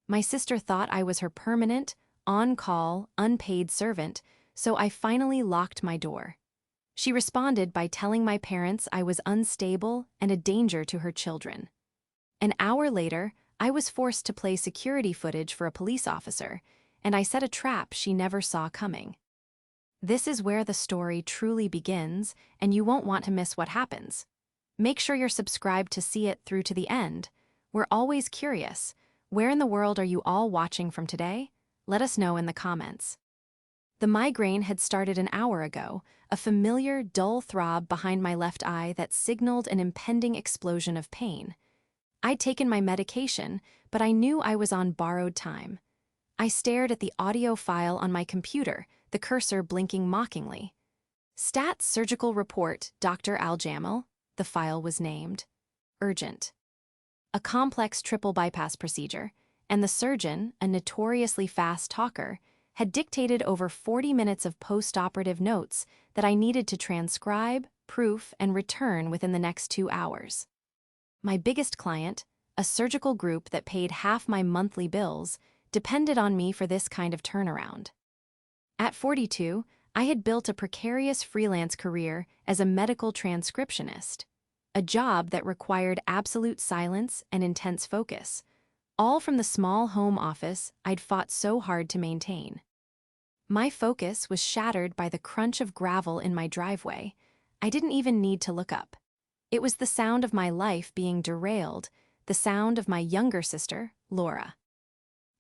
My sister thought I was her permanent, on-call, unpaid servant, so I finally locked my door. She responded by telling my parents I was unstable and a danger to her children. An hour later, I was forced to play security footage for a police officer, and I set a trap she never saw coming. This is where the story truly begins, and you won't want to miss what happens. Make sure you're subscribed to see it through to the end. We're always curious. Where in the world are you all watching from today? Let us know in the comments. The migraine had started an hour ago, a familiar, dull throb behind my left eye that signaled an impending explosion of pain. I'd taken my medication, but I knew I was on borrowed time. I stared at the audio file on my computer, the cursor blinking mockingly. Stats Surgical Report, Dr. Al-Jamal, the file was named. Urgent. A complex triple bypass procedure, and the surgeon, a notoriously fast talker, had dictated over 40 minutes of post-operative notes that I needed to transcribe, proof, and return within the next 2 hours. My biggest client, a surgical group that paid half my monthly bills, depended on me for this kind of turnaround. At 42, I had built a precarious freelance career as a medical transcriptionist, a job that required absolute silence and intense focus, all from the small home office I'd fought so hard to maintain. My focus was shattered by the crunch of gravel in my driveway. I didn't even need to look up. It was the sound of my life being derailed, the sound of my younger sister, Laura.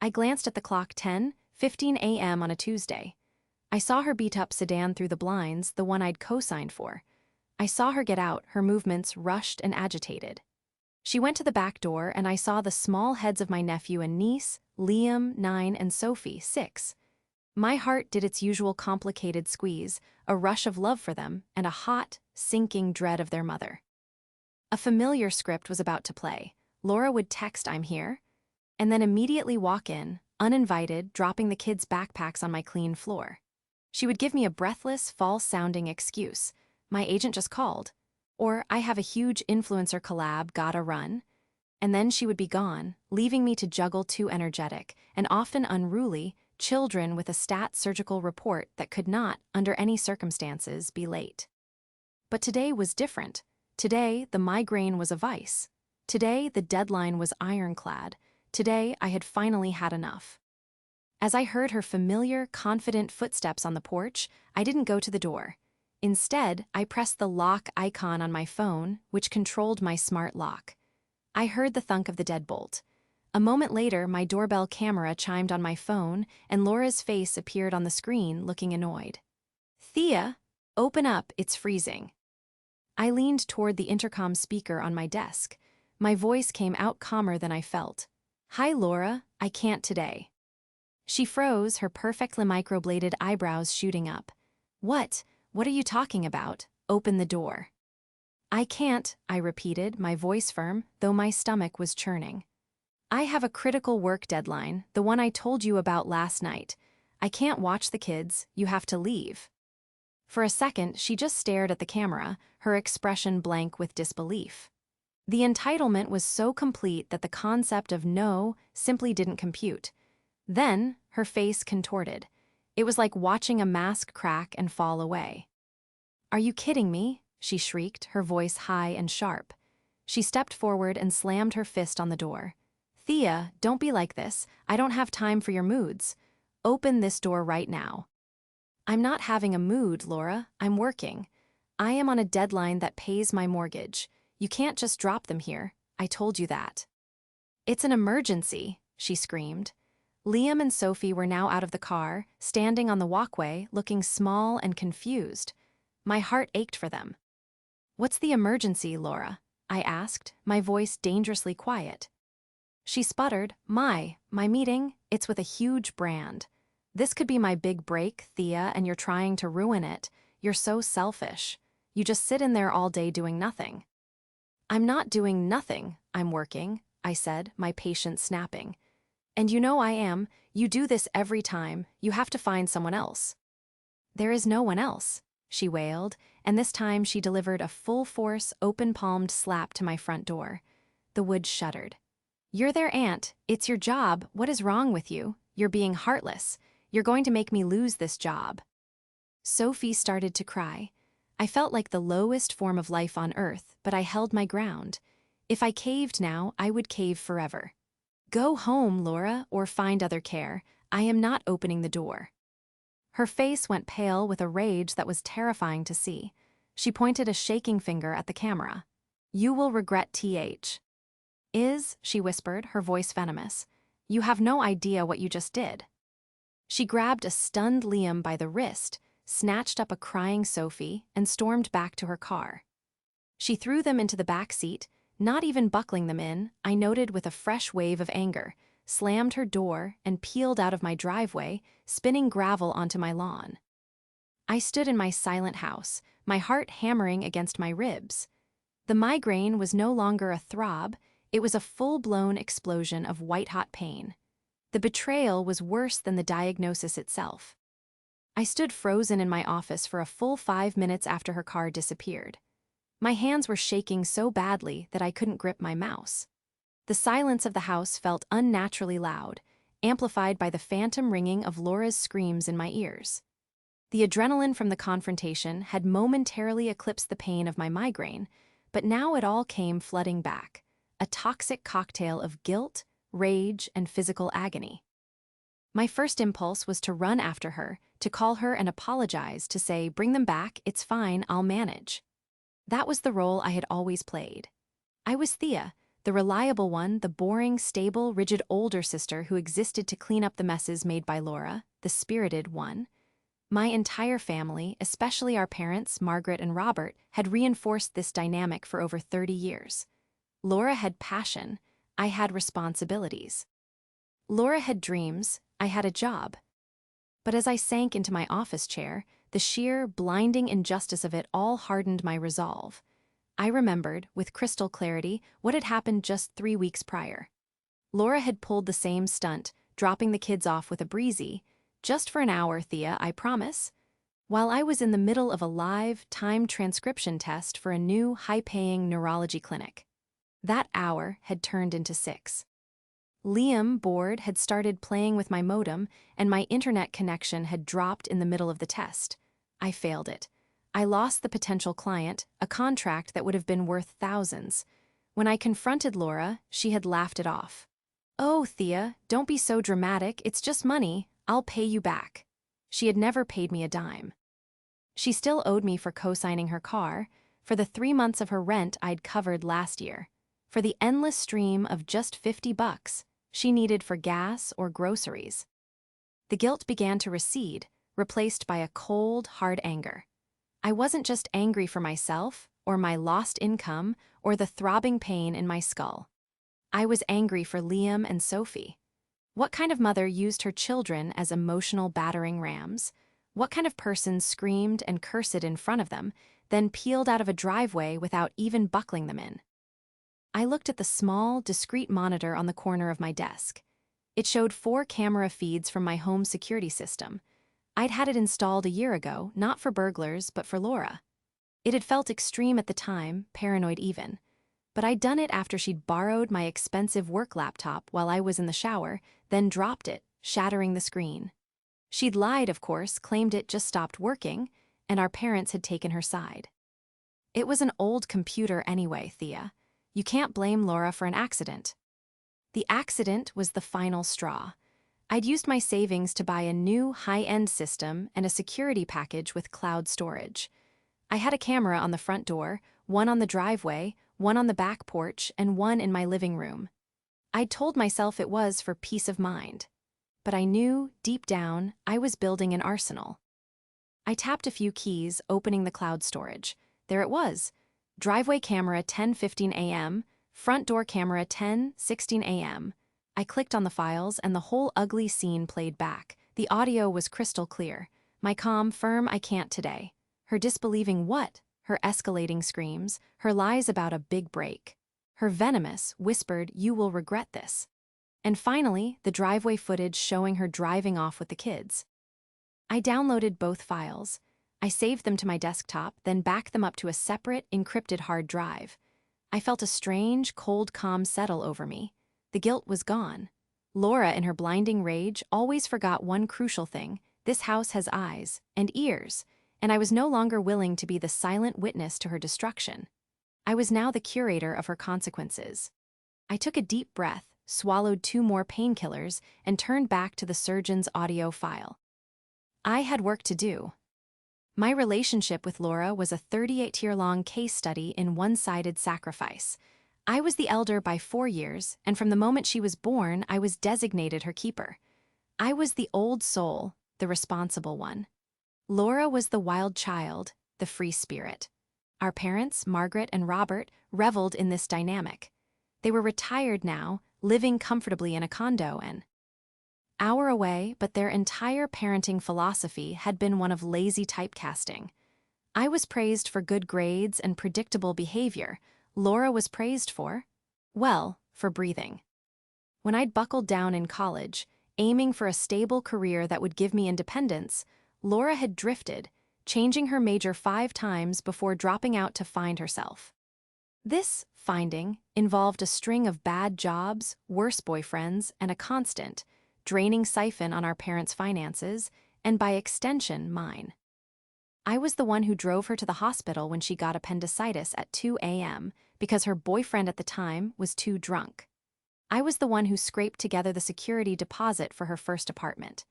I glanced at the clock. 10:15 a.m. on a Tuesday. I saw her beat-up sedan through the blinds, the one I'd co-signed for. I saw her get out, her movements rushed and agitated. She went to the back door, and I saw the small heads of my nephew and niece, Liam, 9, and Sophie, 6. My heart did its usual complicated squeeze, a rush of love for them, and a hot, sinking dread of their mother. A familiar script was about to play. Laura would text, "I'm here," and then immediately walk in, uninvited, dropping the kids' backpacks on my clean floor. She would give me a breathless, false-sounding excuse. "My agent just called," or "I have a huge influencer collab, gotta run." And then she would be gone, leaving me to juggle two energetic, and often unruly, children with a surgical report that could not, under any circumstances, be late. But today was different. Today, the migraine was a vice. Today, the deadline was ironclad. Today, I had finally had enough. As I heard her familiar, confident footsteps on the porch, I didn't go to the door. Instead, I pressed the lock icon on my phone, which controlled my smart lock. I heard the thunk of the deadbolt. A moment later, my doorbell camera chimed on my phone, and Laura's face appeared on the screen, looking annoyed. "Thea, open up, it's freezing." I leaned toward the intercom speaker on my desk. My voice came out calmer than I felt. "Hi, Laura, I can't today." She froze, her perfectly microbladed eyebrows shooting up. What are you talking about? Open the door." "I can't," I repeated, my voice firm, though my stomach was churning. "I have a critical work deadline, the one I told you about last night. I can't watch the kids, you have to leave." For a second, she just stared at the camera, her expression blank with disbelief. The entitlement was so complete that the concept of no simply didn't compute. Then, her face contorted. It was like watching a mask crack and fall away. "Are you kidding me?" she shrieked, her voice high and sharp. She stepped forward and slammed her fist on the door. "Thea, don't be like this. I don't have time for your moods. Open this door right now." "I'm not having a mood, Laura. I'm working. I am on a deadline that pays my mortgage. You can't just drop them here. I told you that." "It's an emergency," she screamed. Liam and Sophie were now out of the car, standing on the walkway, looking small and confused. My heart ached for them. "What's the emergency, Laura?" I asked, my voice dangerously quiet. She sputtered, My meeting, it's with a huge brand. This could be my big break, Thea, and you're trying to ruin it. You're so selfish. You just sit in there all day doing nothing." "I'm not doing nothing, I'm working," I said, my patience snapping. "And you know I am. You do this every time. You have to find someone else." "There is no one else," she wailed, and this time she delivered a full-force, open-palmed slap to my front door. The wood shuddered. "You're their aunt. It's your job. What is wrong with you? You're being heartless. You're going to make me lose this job." Sophie started to cry. I felt like the lowest form of life on earth, but I held my ground. If I caved now, I would cave forever. "Go home, Laura, or find other care. I am not opening the door." Her face went pale with a rage that was terrifying to see. She pointed a shaking finger at the camera. "You will regret th. She whispered, her voice venomous. "You have no idea what you just did." She grabbed a stunned Liam by the wrist, snatched up a crying Sophie, and stormed back to her car. She threw them into the back seat, not even buckling them in, I noted with a fresh wave of anger, slammed her door, and peeled out of my driveway, spinning gravel onto my lawn. I stood in my silent house, my heart hammering against my ribs. The migraine was no longer a throb, it was a full-blown explosion of white-hot pain. The betrayal was worse than the diagnosis itself. I stood frozen in my office for a full 5 minutes after her car disappeared. My hands were shaking so badly that I couldn't grip my mouse. The silence of the house felt unnaturally loud, amplified by the phantom ringing of Laura's screams in my ears. The adrenaline from the confrontation had momentarily eclipsed the pain of my migraine, but now it all came flooding back, a toxic cocktail of guilt, rage, and physical agony. My first impulse was to run after her, to call her and apologize, to say, "Bring them back, it's fine, I'll manage." That was the role I had always played. I was Thea, the reliable one, the boring, stable, rigid older sister who existed to clean up the messes made by Laura, the spirited one. My entire family, especially our parents, Margaret and Robert, had reinforced this dynamic for over 30 years. Laura had passion, I had responsibilities. Laura had dreams, I had a job. But as I sank into my office chair, the sheer, blinding injustice of it all hardened my resolve. I remembered, with crystal clarity, what had happened just 3 weeks prior. Laura had pulled the same stunt, dropping the kids off with a breezy. "Just for an hour, Thea, I promise," while I was in the middle of a live, timed transcription test for a new, high-paying neurology clinic. That hour had turned into 6. Liam, bored, had started playing with my modem, and my internet connection had dropped in the middle of the test. I failed it. I lost the potential client, a contract that would have been worth thousands. When I confronted Laura, she had laughed it off. "Oh, Thea, don't be so dramatic, it's just money, I'll pay you back." She had never paid me a dime. She still owed me for co-signing her car, for the 3 months of her rent I'd covered last year, for the endless stream of just $50 she needed for gas or groceries. The guilt began to recede, replaced by a cold, hard anger. I wasn't just angry for myself, or my lost income, or the throbbing pain in my skull. I was angry for Liam and Sophie. What kind of mother used her children as emotional battering rams? What kind of person screamed and cursed in front of them, then peeled out of a driveway without even buckling them in? I looked at the small, discreet monitor on the corner of my desk. It showed 4 camera feeds from my home security system. I'd had it installed a year ago, not for burglars, but for Laura. It had felt extreme at the time, paranoid even. But I'd done it after she'd borrowed my expensive work laptop while I was in the shower, then dropped it, shattering the screen. She'd lied, of course, claimed it just stopped working, and our parents had taken her side. It was an old computer anyway, Thea. You can't blame Laura for an accident. The accident was the final straw. I'd used my savings to buy a new, high-end system and a security package with cloud storage. I had a camera on the front door, one on the driveway, one on the back porch, and one in my living room. I'd told myself it was for peace of mind. But I knew, deep down, I was building an arsenal. I tapped a few keys, opening the cloud storage. There it was. Driveway camera 10:15 a.m., front door camera 10:16 a.m. I clicked on the files and the whole ugly scene played back. The audio was crystal clear. My calm, firm "I can't today." Her disbelieving what? Her escalating screams, her lies about a big break. Her venomous, whispered, "You will regret this." And finally, the driveway footage showing her driving off with the kids. I downloaded both files. I saved them to my desktop, then backed them up to a separate, encrypted hard drive. I felt a strange, cold calm settle over me. The guilt was gone. Laura, in her blinding rage, always forgot one crucial thing: this house has eyes and ears, and I was no longer willing to be the silent witness to her destruction. I was now the curator of her consequences. I took a deep breath, swallowed 2 more painkillers, and turned back to the surgeon's audio file. I had work to do. My relationship with Laura was a 38-year-long case study in one-sided sacrifice. I was the elder by 4 years, and from the moment she was born, I was designated her keeper. I was the old soul, the responsible one. Laura was the wild child, the free spirit. Our parents, Margaret and Robert, reveled in this dynamic. They were retired now, living comfortably in a condo an hour away, but their entire parenting philosophy had been one of lazy typecasting. I was praised for good grades and predictable behavior. Laura was praised for breathing. When I'd buckled down in college, aiming for a stable career that would give me independence, Laura had drifted, changing her major 5 times before dropping out to find herself. This finding involved a string of bad jobs, worse boyfriends, and a constant, draining siphon on our parents' finances, and by extension, mine. I was the one who drove her to the hospital when she got appendicitis at 2 a.m. because her boyfriend at the time was too drunk. I was the one who scraped together the security deposit for her first apartment.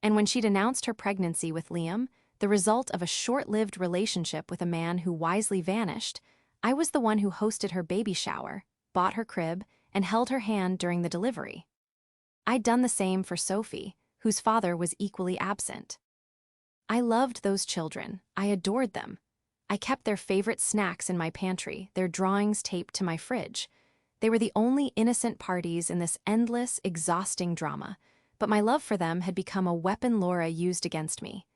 And when she'd announced her pregnancy with Liam, the result of a short-lived relationship with a man who wisely vanished, I was the one who hosted her baby shower, bought her crib, and held her hand during the delivery. I'd done the same for Sophie, whose father was equally absent. I loved those children. I adored them. I kept their favorite snacks in my pantry, their drawings taped to my fridge. They were the only innocent parties in this endless, exhausting drama, but my love for them had become a weapon Laura used against me.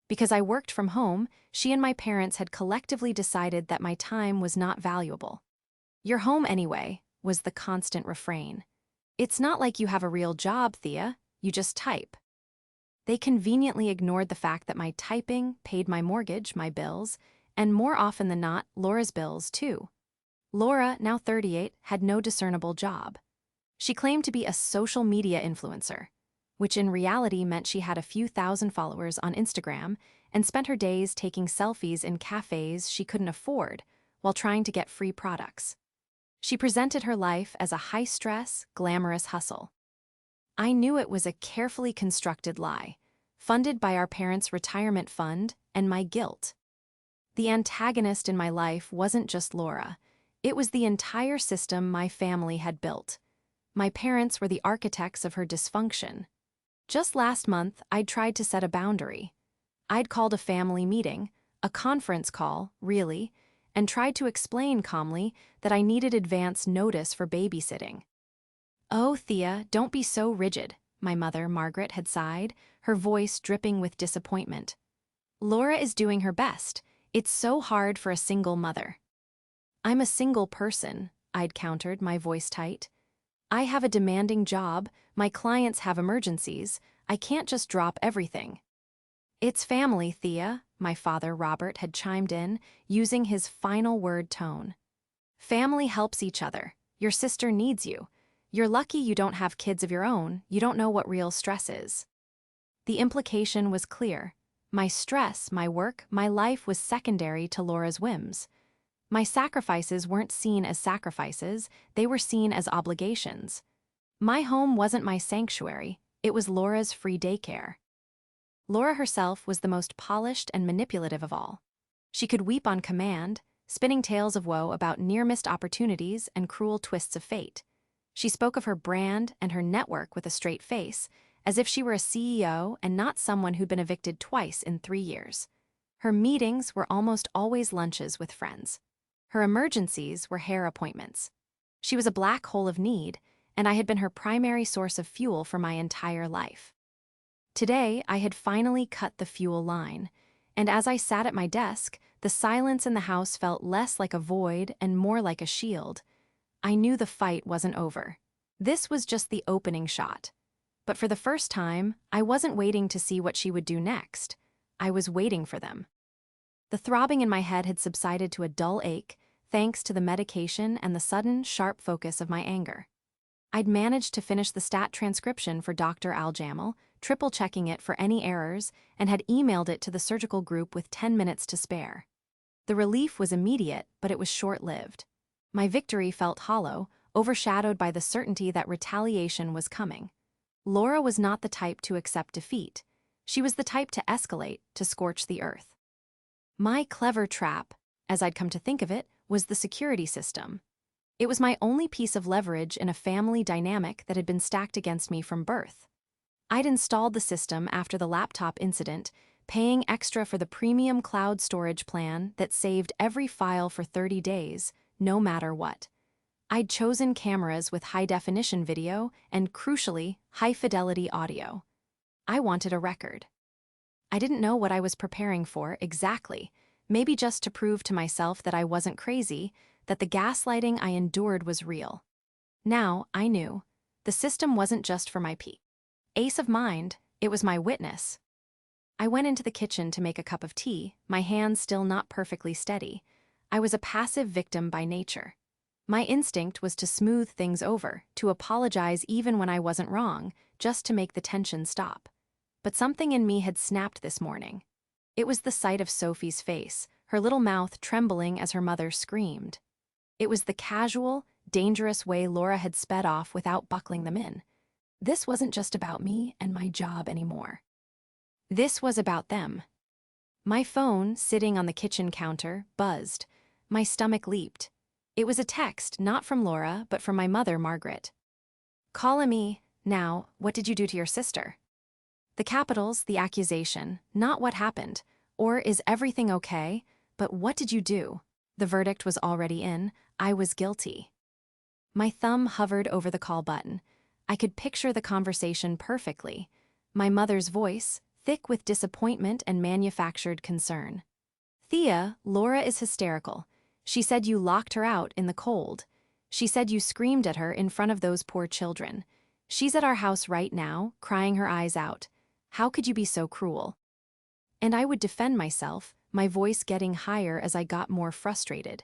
Because I worked from home, she and my parents had collectively decided that my time was not valuable. "You're home anyway," was the constant refrain. "It's not like you have a real job, Thea. You just type." They conveniently ignored the fact that my typing paid my mortgage, my bills, and more often than not, Laura's bills too. Laura, now 38, had no discernible job. She claimed to be a social media influencer, which in reality meant she had a few thousand followers on Instagram and spent her days taking selfies in cafes she couldn't afford while trying to get free products. She presented her life as a high-stress, glamorous hustle. I knew it was a carefully constructed lie, funded by our parents' retirement fund and my guilt. The antagonist in my life wasn't just Laura. It was the entire system my family had built. My parents were the architects of her dysfunction. Just last month, I'd tried to set a boundary. I'd called a family meeting, a conference call, really, and tried to explain calmly that I needed advance notice for babysitting. "Oh, Thea, don't be so rigid," my mother, Margaret, had sighed, her voice dripping with disappointment. "Laura is doing her best. It's so hard for a single mother." "I'm a single person," I'd countered, my voice tight. "I have a demanding job, my clients have emergencies, I can't just drop everything." "It's family, Thea," my father, Robert, had chimed in, using his final word tone. "Family helps each other. Your sister needs you. You're lucky you don't have kids of your own, you don't know what real stress is." The implication was clear. My stress, my work, my life was secondary to Laura's whims. My sacrifices weren't seen as sacrifices, they were seen as obligations. My home wasn't my sanctuary, it was Laura's free daycare. Laura herself was the most polished and manipulative of all. She could weep on command, spinning tales of woe about near-missed opportunities and cruel twists of fate. She spoke of her brand and her network with a straight face, as if she were a CEO and not someone who'd been evicted twice in 3 years. Her meetings were almost always lunches with friends. Her emergencies were hair appointments. She was a black hole of need, and I had been her primary source of fuel for my entire life. Today, I had finally cut the fuel line, and as I sat at my desk, the silence in the house felt less like a void and more like a shield. I knew the fight wasn't over. This was just the opening shot. But for the first time, I wasn't waiting to see what she would do next. I was waiting for them. The throbbing in my head had subsided to a dull ache, thanks to the medication and the sudden, sharp focus of my anger. I'd managed to finish the stat transcription for Dr. Al-Jamal, triple-checking it for any errors, and had emailed it to the surgical group with 10 minutes to spare. The relief was immediate, but it was short-lived. My victory felt hollow, overshadowed by the certainty that retaliation was coming. Laura was not the type to accept defeat. She was the type to escalate, to scorch the earth. My clever trap, as I'd come to think of it, was the security system. It was my only piece of leverage in a family dynamic that had been stacked against me from birth. I'd installed the system after the laptop incident, paying extra for the premium cloud storage plan that saved every file for 30 days, no matter what. I'd chosen cameras with high-definition video and, crucially, high-fidelity audio. I wanted a record. I didn't know what I was preparing for exactly, maybe just to prove to myself that I wasn't crazy, that the gaslighting I endured was real. Now, I knew. The system wasn't just for my peace of mind, it was my witness. I went into the kitchen to make a cup of tea, my hands still not perfectly steady. I was a passive victim by nature. My instinct was to smooth things over, to apologize even when I wasn't wrong, just to make the tension stop. But something in me had snapped this morning. It was the sight of Sophie's face, her little mouth trembling as her mother screamed. It was the casual, dangerous way Laura had sped off without buckling them in. This wasn't just about me and my job anymore. This was about them. My phone, sitting on the kitchen counter, buzzed. My stomach leaped. It was a text, not from Laura, but from my mother, Margaret. "Call me. Now, what did you do to your sister?" The capitals, the accusation, not what happened, or is everything okay, but what did you do? The verdict was already in. I was guilty. My thumb hovered over the call button. I could picture the conversation perfectly. My mother's voice, thick with disappointment and manufactured concern. "Thea, Laura is hysterical. She said you locked her out in the cold. She said you screamed at her in front of those poor children. She's at our house right now, crying her eyes out. How could you be so cruel?" And I would defend myself, my voice getting higher as I got more frustrated.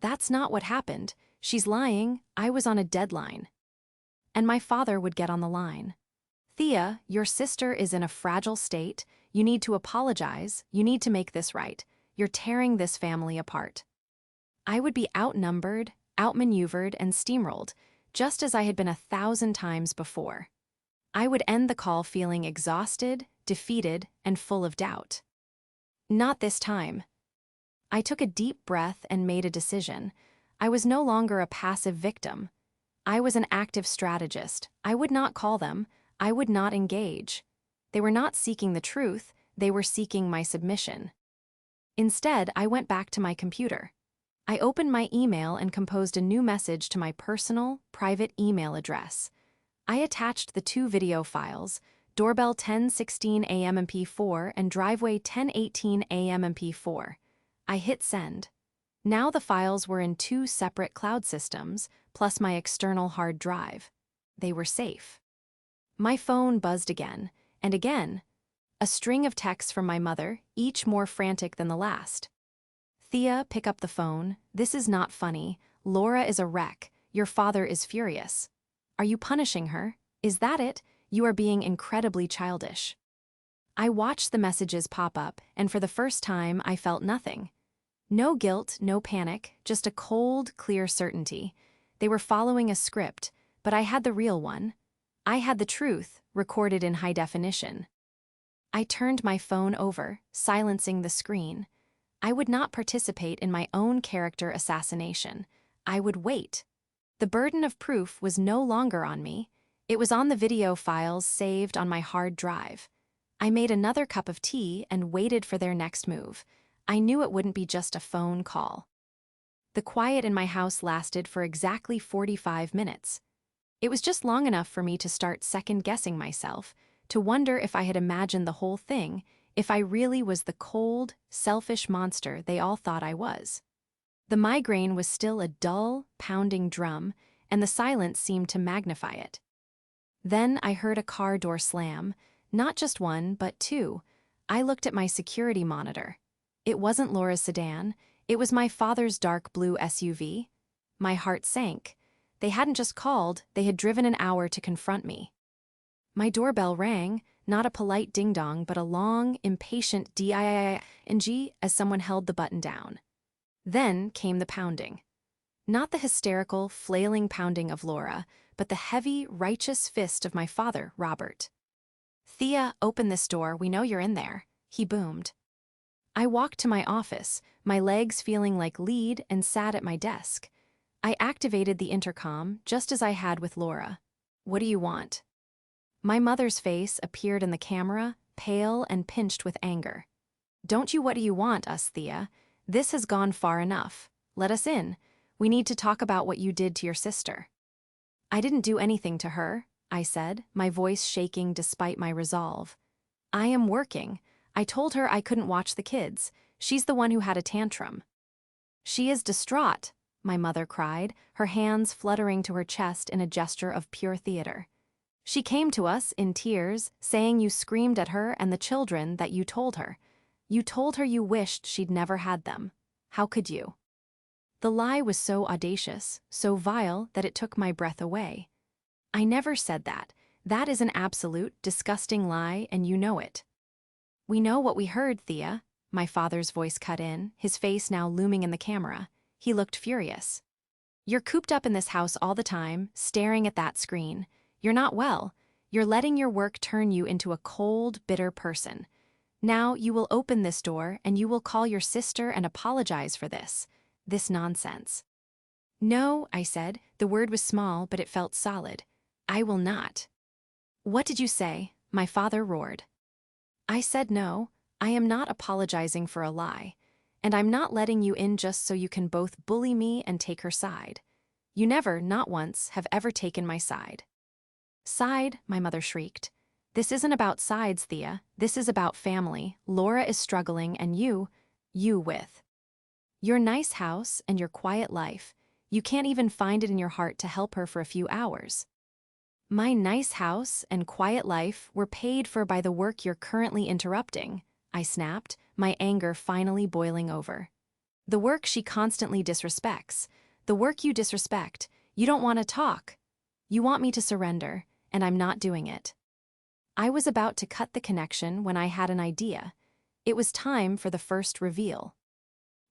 "That's not what happened. She's lying. I was on a deadline." And my father would get on the line. "Thea, your sister is in a fragile state. You need to apologize. You need to make this right. You're tearing this family apart." I would be outnumbered, outmaneuvered, and steamrolled, just as I had been 1,000 times before. I would end the call feeling exhausted, defeated, and full of doubt. Not this time. I took a deep breath and made a decision. I was no longer a passive victim. I was an active strategist. I would not call them. I would not engage. They were not seeking the truth. They were seeking my submission. Instead, I went back to my computer. I opened my email and composed a new message to my personal, private email address. I attached the 2 video files, doorbell 10:16 a.m. MP4 and driveway 10:18 a.m. MP4. I hit send. Now the files were in 2 separate cloud systems, plus my external hard drive. They were safe. My phone buzzed again, and again. A string of texts from my mother, each more frantic than the last. "Thea, pick up the phone. This is not funny. Laura is a wreck. Your father is furious. Are you punishing her? Is that it? You are being incredibly childish." I watched the messages pop up, and for the first time, I felt nothing. No guilt, no panic, just a cold, clear certainty. They were following a script, but I had the real one. I had the truth, recorded in high definition. I turned my phone over, silencing the screen. I would not participate in my own character assassination. I would wait. The burden of proof was no longer on me. It was on the video files saved on my hard drive. I made another cup of tea and waited for their next move. I knew it wouldn't be just a phone call. The quiet in my house lasted for exactly 45 minutes. It was just long enough for me to start second-guessing myself, to wonder if I had imagined the whole thing, if I really was the cold, selfish monster they all thought I was. The migraine was still a dull, pounding drum, and the silence seemed to magnify it. Then I heard a car door slam, not just one, but 2. I looked at my security monitor. It wasn't Laura's sedan, it was my father's dark blue SUV. My heart sank. They hadn't just called, they had driven an hour to confront me. My doorbell rang, not a polite ding-dong, but a long, impatient ding as someone held the button down. Then came the pounding. Not the hysterical, flailing pounding of Laura, but the heavy, righteous fist of my father, Robert. "Thea, open this door, we know you're in there," he boomed. I walked to my office, my legs feeling like lead, and sat at my desk. I activated the intercom, just as I had with Laura. "What do you want?" My mother's face appeared in the camera, pale and pinched with anger. "Don't you what do you want us, Thea? This has gone far enough. Let us in. We need to talk about what you did to your sister." "I didn't do anything to her," I said, my voice shaking despite my resolve. "I am working. I told her I couldn't watch the kids. She's the one who had a tantrum." "She is distraught," my mother cried, her hands fluttering to her chest in a gesture of pure theater. "She came to us, in tears, saying you screamed at her and the children, that you told her. You told her you wished she'd never had them. How could you?" The lie was so audacious, so vile, that it took my breath away. "I never said that. That is an absolute, disgusting lie, and you know it." "We know what we heard, Thea," my father's voice cut in, his face now looming in the camera. He looked furious. "You're cooped up in this house all the time, staring at that screen. You're not well. You're letting your work turn you into a cold, bitter person. Now you will open this door and you will call your sister and apologize for this nonsense." "No," I said. The word was small, but it felt solid. "I will not." "What did you say?" my father roared. I said no, I am not apologizing for a lie. And I'm not letting you in just so you can both bully me and take her side. You never, not once, have ever taken my side." "Side?" my mother shrieked. "This isn't about sides, Thea. This is about family. Laura is struggling and you with your nice house and your quiet life. You can't even find it in your heart to help her for a few hours." "My nice house and quiet life were paid for by the work you're currently interrupting," I snapped, my anger finally boiling over. "The work she constantly disrespects. The work you disrespect. You don't want to talk. You want me to surrender, and I'm not doing it." I was about to cut the connection when I had an idea. It was time for the first reveal.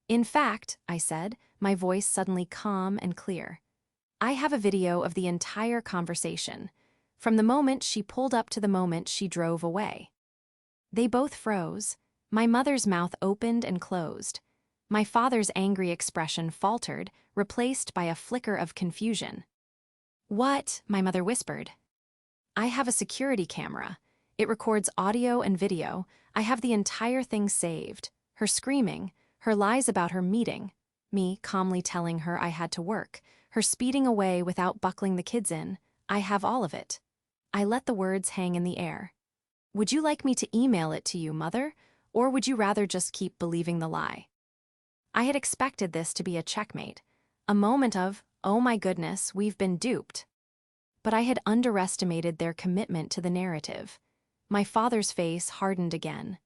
"In fact," I said, my voice suddenly calm and clear, "I have a video of the entire conversation, from the moment she pulled up to the moment she drove away." They both froze. My mother's mouth opened and closed. My father's angry expression faltered, replaced by a flicker of confusion. "What?" my mother whispered. "I have a security camera. It records audio and video. I have the entire thing saved. Her screaming, her lies about her meeting, me calmly telling her I had to work, her speeding away without buckling the kids in. I have all of it." I let the words hang in the air. "Would you like me to email it to you, Mother, or would you rather just keep believing the lie?" I had expected this to be a checkmate, a moment of, "Oh my goodness, we've been duped." But I had underestimated their commitment to the narrative. My father's face hardened again.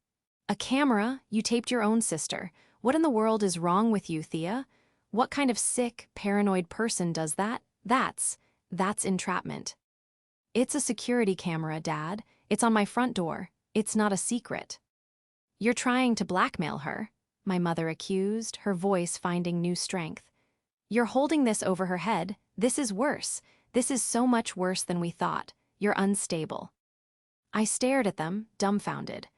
"A camera? You taped your own sister. What in the world is wrong with you, Thea? What kind of sick, paranoid person does that? That's entrapment." "It's a security camera, Dad. It's on my front door. It's not a secret." "You're trying to blackmail her," my mother accused, her voice finding new strength. "You're holding this over her head. This is worse. This is so much worse than we thought. You're unstable." I stared at them, dumbfounded.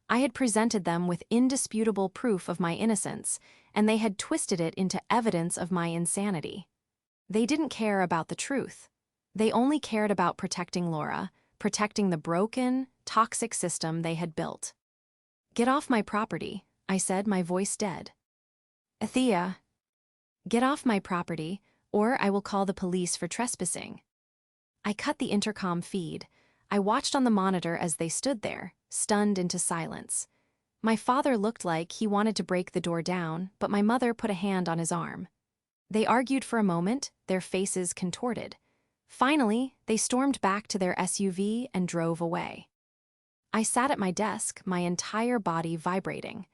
I had presented them with indisputable proof of my innocence, and they had twisted it into evidence of my insanity. They didn't care about the truth. They only cared about protecting Laura, protecting the broken, toxic system they had built. "Get off my property," I said, my voice dead. "Thea, get off my property, or I will call the police for trespassing." I cut the intercom feed. I watched on the monitor as they stood there, stunned into silence. My father looked like he wanted to break the door down, but my mother put a hand on his arm. They argued for a moment, their faces contorted. Finally, they stormed back to their SUV and drove away. I sat at my desk, my entire body vibrating.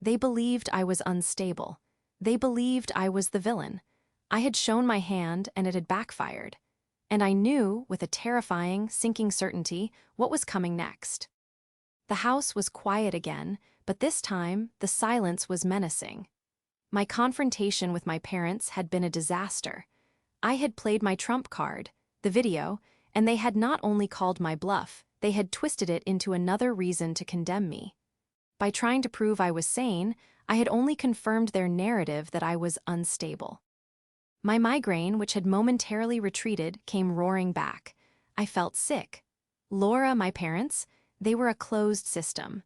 They believed I was unstable. They believed I was the villain. I had shown my hand and it had backfired. And I knew, with a terrifying, sinking certainty, what was coming next. The house was quiet again, but this time, the silence was menacing. My confrontation with my parents had been a disaster. I had played my trump card, the video, and they had not only called my bluff, they had twisted it into another reason to condemn me. By trying to prove I was sane, I had only confirmed their narrative that I was unstable. My migraine, which had momentarily retreated, came roaring back. I felt sick. Laura, my parents, they were a closed system.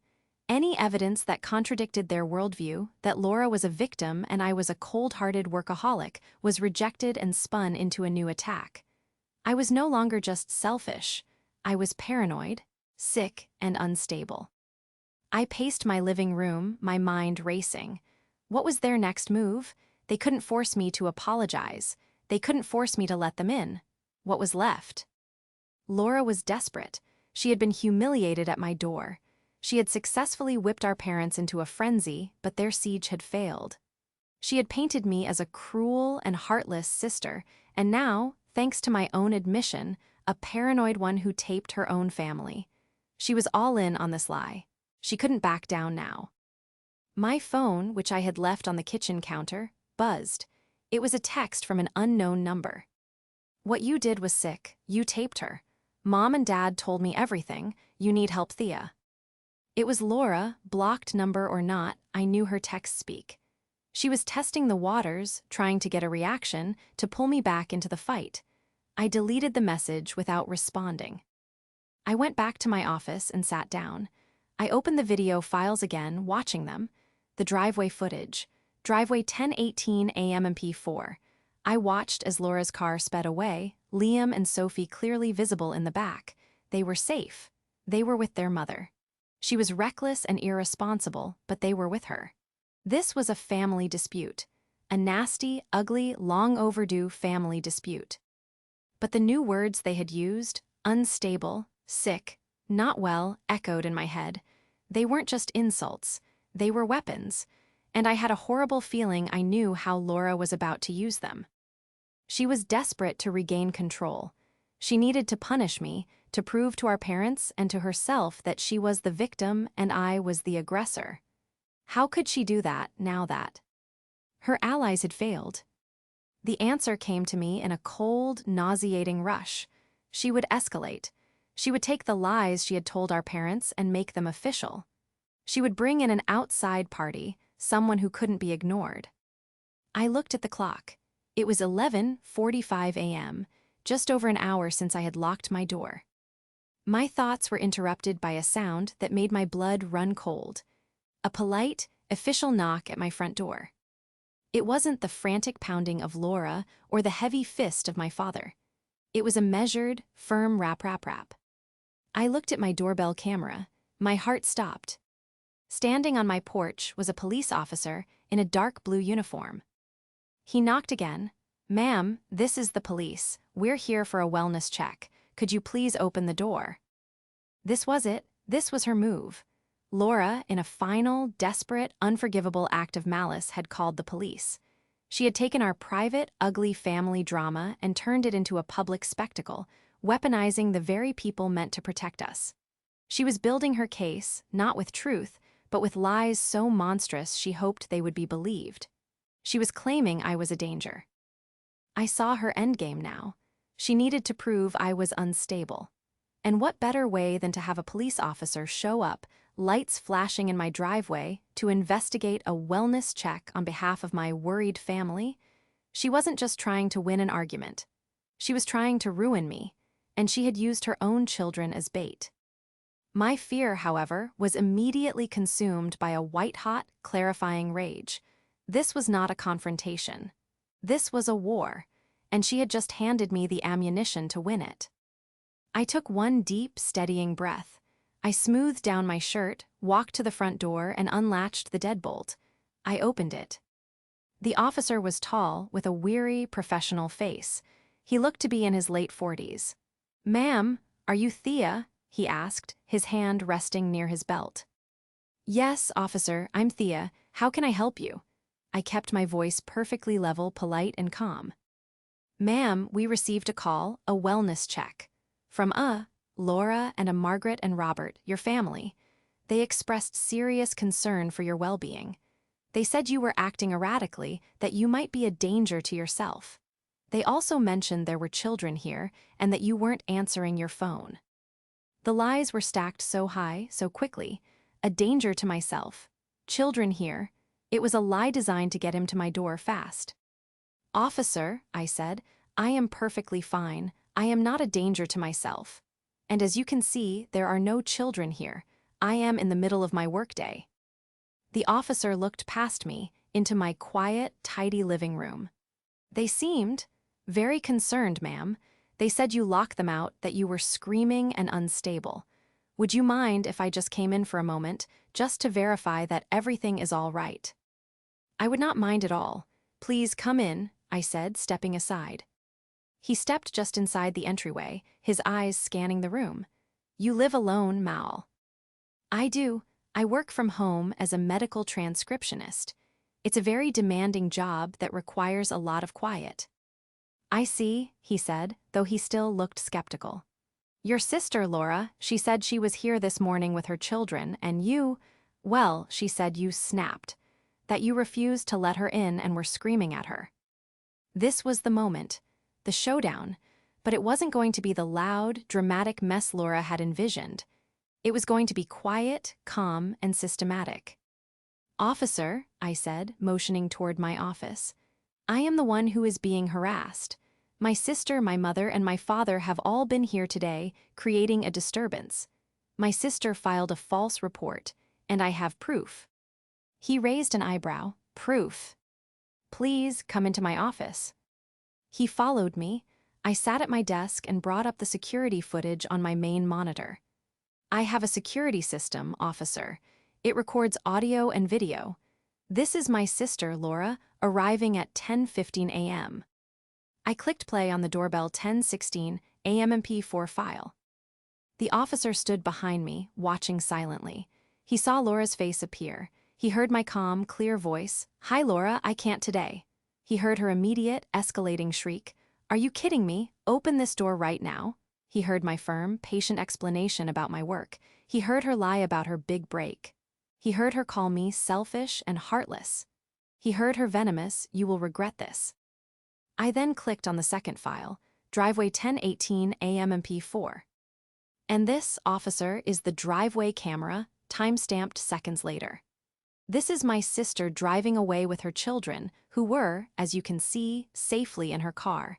Any evidence that contradicted their worldview, that Laura was a victim and I was a cold-hearted workaholic, was rejected and spun into a new attack. I was no longer just selfish. I was paranoid, sick, and unstable. I paced my living room, my mind racing. What was their next move? They couldn't force me to apologize. They couldn't force me to let them in. What was left? Laura was desperate. She had been humiliated at my door. She had successfully whipped our parents into a frenzy, but their siege had failed. She had painted me as a cruel and heartless sister, and now, thanks to my own admission, a paranoid one who taped her own family. She was all in on this lie. She couldn't back down now. My phone, which I had left on the kitchen counter, buzzed. It was a text from an unknown number. "What you did was sick. You taped her. Mom and Dad told me everything. You need help, Thea." It was Laura, blocked number or not, I knew her text speak. She was testing the waters, trying to get a reaction, to pull me back into the fight. I deleted the message without responding. I went back to my office and sat down. I opened the video files again, watching them. The driveway footage. Driveway 10:18 a.m. MP4. I watched as Laura's car sped away, Liam and Sophie clearly visible in the back. They were safe. They were with their mother. She was reckless and irresponsible, but they were with her. This was a family dispute. A nasty, ugly, long overdue family dispute. But the new words they had used, unstable, sick, not well, echoed in my head. They weren't just insults. They were weapons. And I had a horrible feeling I knew how Laura was about to use them. She was desperate to regain control. She needed to punish me, to prove to our parents and to herself that she was the victim and I was the aggressor. How could she do that, now that her allies had failed? The answer came to me in a cold, nauseating rush. She would escalate. She would take the lies she had told our parents and make them official. She would bring in an outside party, someone who couldn't be ignored. I looked at the clock. It was 11:45 a.m., just over an hour since I had locked my door. My thoughts were interrupted by a sound that made my blood run cold. A polite, official knock at my front door. It wasn't the frantic pounding of Laura or the heavy fist of my father. It was a measured, firm rap, rap, rap. I looked at my doorbell camera. My heart stopped. Standing on my porch was a police officer in a dark blue uniform. He knocked again. "Ma'am, this is the police. We're here for a wellness check. Could you please open the door?" This was it. This was her move. Laura, in a final, desperate, unforgivable act of malice, had called the police. She had taken our private, ugly family drama and turned it into a public spectacle, weaponizing the very people meant to protect us. She was building her case, not with truth, but with lies so monstrous she hoped they would be believed. She was claiming I was a danger. I saw her endgame now. She needed to prove I was unstable. And what better way than to have a police officer show up, lights flashing in my driveway, to investigate a wellness check on behalf of my worried family? She wasn't just trying to win an argument. She was trying to ruin me, and she had used her own children as bait. My fear, however, was immediately consumed by a white-hot, clarifying rage. This was not a confrontation. This was a war, and she had just handed me the ammunition to win it. I took one deep, steadying breath. I smoothed down my shirt, walked to the front door, and unlatched the deadbolt. I opened it. The officer was tall, with a weary, professional face. He looked to be in his late 40s. "Ma'am, are you Thea?" he asked, his hand resting near his belt. "Yes, officer, I'm Thea. How can I help you?" I kept my voice perfectly level, polite, and calm. Ma'am, we received a call, a wellness check. From Laura and Margaret and Robert, your family. They expressed serious concern for your well-being. They said you were acting erratically, that you might be a danger to yourself. They also mentioned there were children here and that you weren't answering your phone. The lies were stacked so high, so quickly. A danger to myself. Children here. It was a lie designed to get him to my door fast. Officer, I said, I am perfectly fine. I am not a danger to myself. And as you can see, there are no children here. I am in the middle of my workday. The officer looked past me, into my quiet, tidy living room. They seemed very concerned, ma'am. They said you locked them out, that you were screaming and unstable. Would you mind if I just came in for a moment, just to verify that everything is all right? I would not mind at all. Please come in, I said, stepping aside. He stepped just inside the entryway, his eyes scanning the room. You live alone, Mal. I do. I work from home as a medical transcriptionist. It's a very demanding job that requires a lot of quiet. I see, he said, though he still looked skeptical. Your sister, Laura, she said she was here this morning with her children, and you, well, she said you snapped, that you refused to let her in and were screaming at her. This was the moment, the showdown, but it wasn't going to be the loud, dramatic mess Laura had envisioned. It was going to be quiet, calm, and systematic. Officer, I said, motioning toward my office, I am the one who is being harassed. My sister, my mother, and my father have all been here today, creating a disturbance. My sister filed a false report, and I have proof. He raised an eyebrow. Proof. Please come into my office. He followed me. I sat at my desk and brought up the security footage on my main monitor. I have a security system, officer. It records audio and video. This is my sister, Laura, arriving at 10:15 a.m. I clicked play on the doorbell 10:16 a.m. MP4 file. The officer stood behind me, watching silently. He saw Laura's face appear. He heard my calm, clear voice. Hi, Laura, I can't today. He heard her immediate, escalating shriek. Are you kidding me? Open this door right now. He heard my firm, patient explanation about my work. He heard her lie about her big break. He heard her call me selfish and heartless. He heard her venomous, you will regret this. I then clicked on the second file, driveway 10:18 a.m. MP4. And this, officer, is the driveway camera, time-stamped seconds later. This is my sister driving away with her children, who were, as you can see, safely in her car.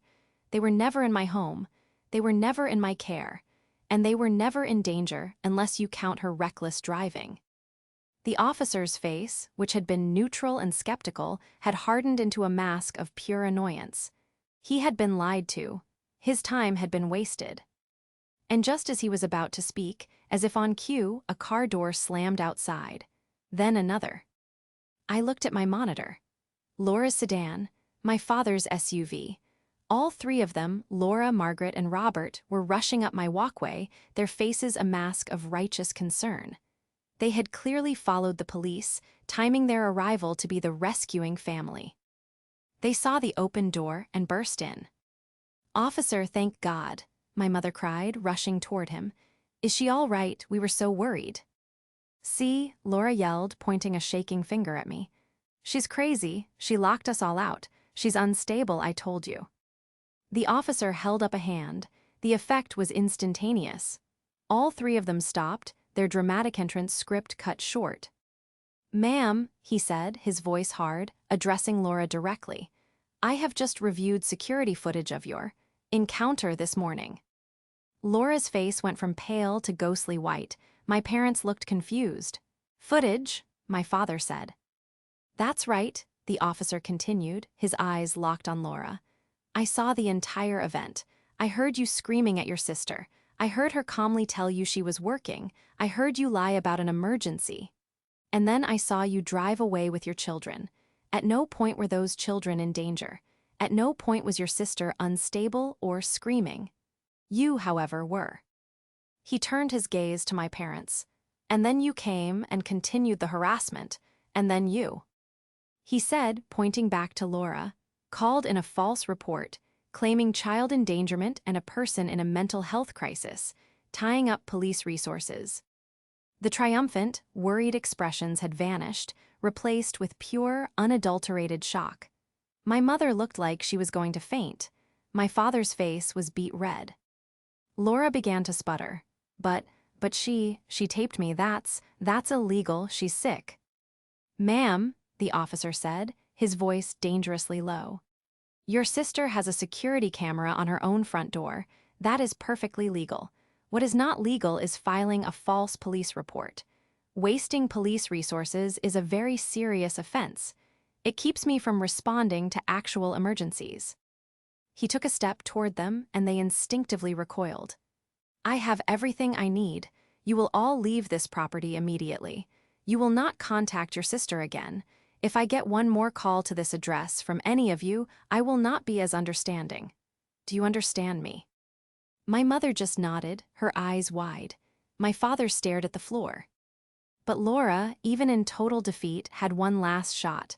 They were never in my home. They were never in my care. And they were never in danger unless you count her reckless driving. The officer's face, which had been neutral and skeptical, had hardened into a mask of pure annoyance. He had been lied to. His time had been wasted. And just as he was about to speak, as if on cue, a car door slammed outside. Then another. I looked at my monitor. Laura's sedan, my father's SUV. All three of them, Laura, Margaret, and Robert, were rushing up my walkway, their faces a mask of righteous concern. They had clearly followed the police, timing their arrival to be the rescuing family. They saw the open door and burst in. Officer, thank God, my mother cried, rushing toward him. Is she all right? We were so worried. See, Laura yelled, pointing a shaking finger at me. She's crazy. She locked us all out. She's unstable, I told you. The officer held up a hand. The effect was instantaneous. All three of them stopped, their dramatic entrance script cut short. Ma'am, he said, his voice hard, addressing Laura directly. I have just reviewed security footage of your encounter this morning. Laura's face went from pale to ghostly white. My parents looked confused. Footage, my father said. That's right, the officer continued, his eyes locked on Laura. I saw the entire event. I heard you screaming at your sister. I heard her calmly tell you she was working. I heard you lie about an emergency. And then I saw you drive away with your children. At no point were those children in danger. At no point was your sister unstable or screaming. You, however, were. He turned his gaze to my parents. And then you came and continued the harassment. And then you. He said, pointing back to Laura, called in a false report, claiming child endangerment and a person in a mental health crisis, tying up police resources. The triumphant, worried expressions had vanished, replaced with pure, unadulterated shock. My mother looked like she was going to faint. My father's face was beet red. Laura began to sputter. But she taped me, that's illegal, she's sick. Ma'am, the officer said, his voice dangerously low. Your sister has a security camera on her own front door. That is perfectly legal. What is not legal is filing a false police report. Wasting police resources is a very serious offense. It keeps me from responding to actual emergencies. He took a step toward them, and they instinctively recoiled. I have everything I need. You will all leave this property immediately. You will not contact your sister again. If I get one more call to this address from any of you, I will not be as understanding. Do you understand me? My mother just nodded, her eyes wide. My father stared at the floor. But Laura, even in total defeat, had one last shot.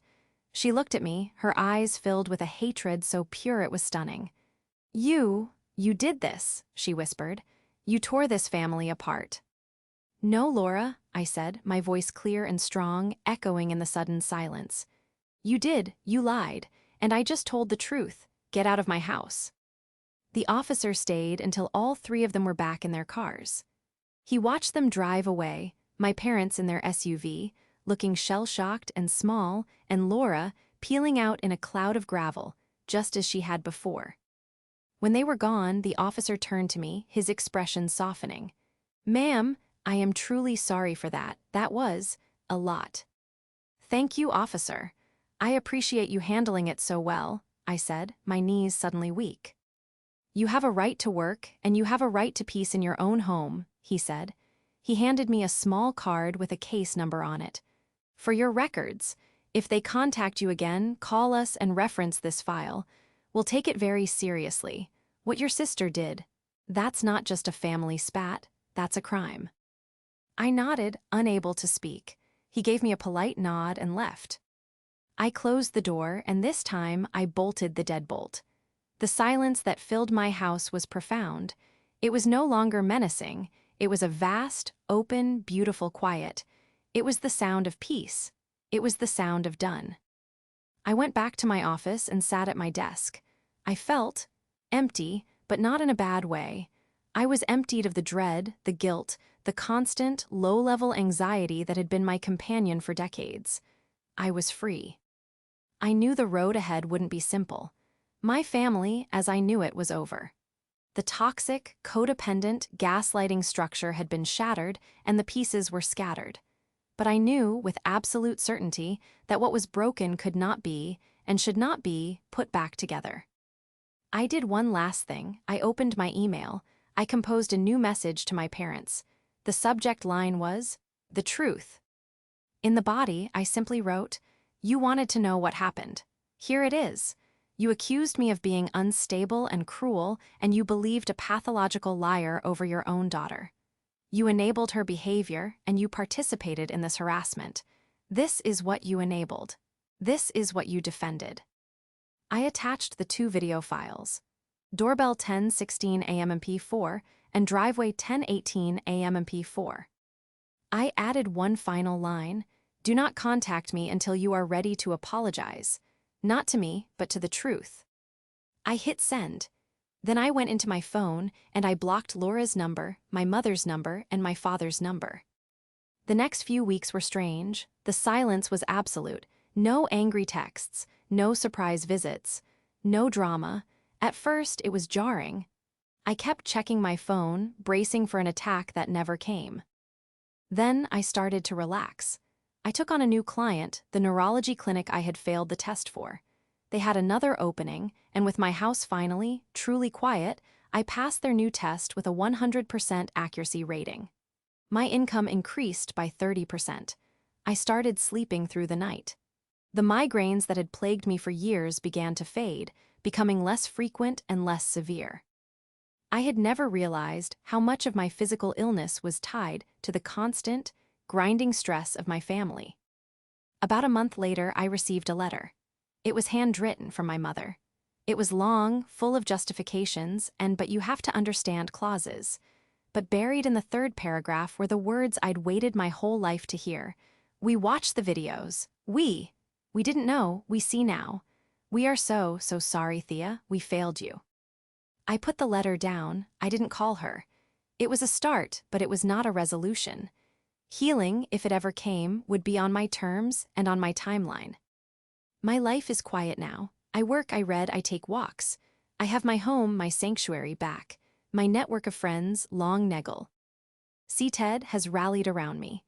She looked at me, her eyes filled with a hatred so pure it was stunning. You did this, she whispered. You tore this family apart. No, Laura, I said, my voice clear and strong, echoing in the sudden silence. You did, you lied, and I just told the truth. Get out of my house. The officer stayed until all three of them were back in their cars. He watched them drive away, my parents in their SUV, looking shell-shocked and small, and Laura peeling out in a cloud of gravel, just as she had before. When they were gone, the officer turned to me, his expression softening. Ma'am, I am truly sorry for that. That was a lot. Thank you, officer. I appreciate you handling it so well, I said, my knees suddenly weak. You have a right to work, and you have a right to peace in your own home, he said. He handed me a small card with a case number on it. For your records, if they contact you again, call us and reference this file. We'll take it very seriously. What your sister did, that's not just a family spat, that's a crime. I nodded, unable to speak. He gave me a polite nod and left. I closed the door, and this time I bolted the deadbolt. The silence that filled my house was profound. It was no longer menacing. It was a vast, open, beautiful quiet. It was the sound of peace. It was the sound of done. I went back to my office and sat at my desk. I felt empty, but not in a bad way. I was emptied of the dread, the guilt, the constant, low-level anxiety that had been my companion for decades. I was free. I knew the road ahead wouldn't be simple. My family, as I knew it, was over. The toxic, codependent, gaslighting structure had been shattered, and the pieces were scattered. But I knew, with absolute certainty, that what was broken could not be, and should not be, put back together. I did one last thing. I opened my email. I composed a new message to my parents. The subject line was, "The truth." In the body, I simply wrote, "You wanted to know what happened. Here it is. You accused me of being unstable and cruel, and you believed a pathological liar over your own daughter. You enabled her behavior, and you participated in this harassment. This is what you enabled. This is what you defended." I attached the 2 video files. Doorbell 10:16 a.m. MP4 and driveway 10:18 a.m. MP4. I added one final line, "Do not contact me until you are ready to apologize. Not to me, but to the truth." I hit send. Then I went into my phone and I blocked Laura's number, my mother's number, and my father's number. The next few weeks were strange. The silence was absolute. No angry texts, no surprise visits, no drama. At first, it was jarring. I kept checking my phone, bracing for an attack that never came. Then I started to relax. I took on a new client, the neurology clinic I had failed the test for. They had another opening, and with my house finally, truly quiet, I passed their new test with a 100% accuracy rating. My income increased by 30%. I started sleeping through the night. The migraines that had plagued me for years began to fade, becoming less frequent and less severe. I had never realized how much of my physical illness was tied to the constant, grinding stress of my family. About a month later, I received a letter. It was handwritten from my mother. It was long, full of justifications, but you have to understand clauses. But buried in the third paragraph were the words I'd waited my whole life to hear. We watched the videos. We didn't know, we see now. We are so sorry, Thea, we failed you. I put the letter down. I didn't call her. It was a start, but it was not a resolution. Healing, if it ever came, would be on my terms and on my timeline. My life is quiet now. I work, I read, I take walks. I have my home, my sanctuary back. My network of friends, long neggle. CTED has rallied around me.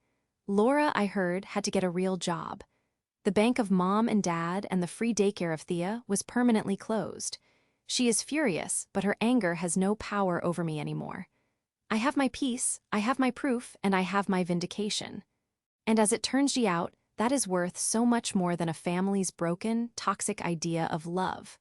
Laura, I heard, had to get a real job. The bank of mom and dad and the free daycare of Thea was permanently closed. She is furious, but her anger has no power over me anymore. I have my peace, I have my proof, and I have my vindication. And as it turns out, that is worth so much more than a family's broken, toxic idea of love.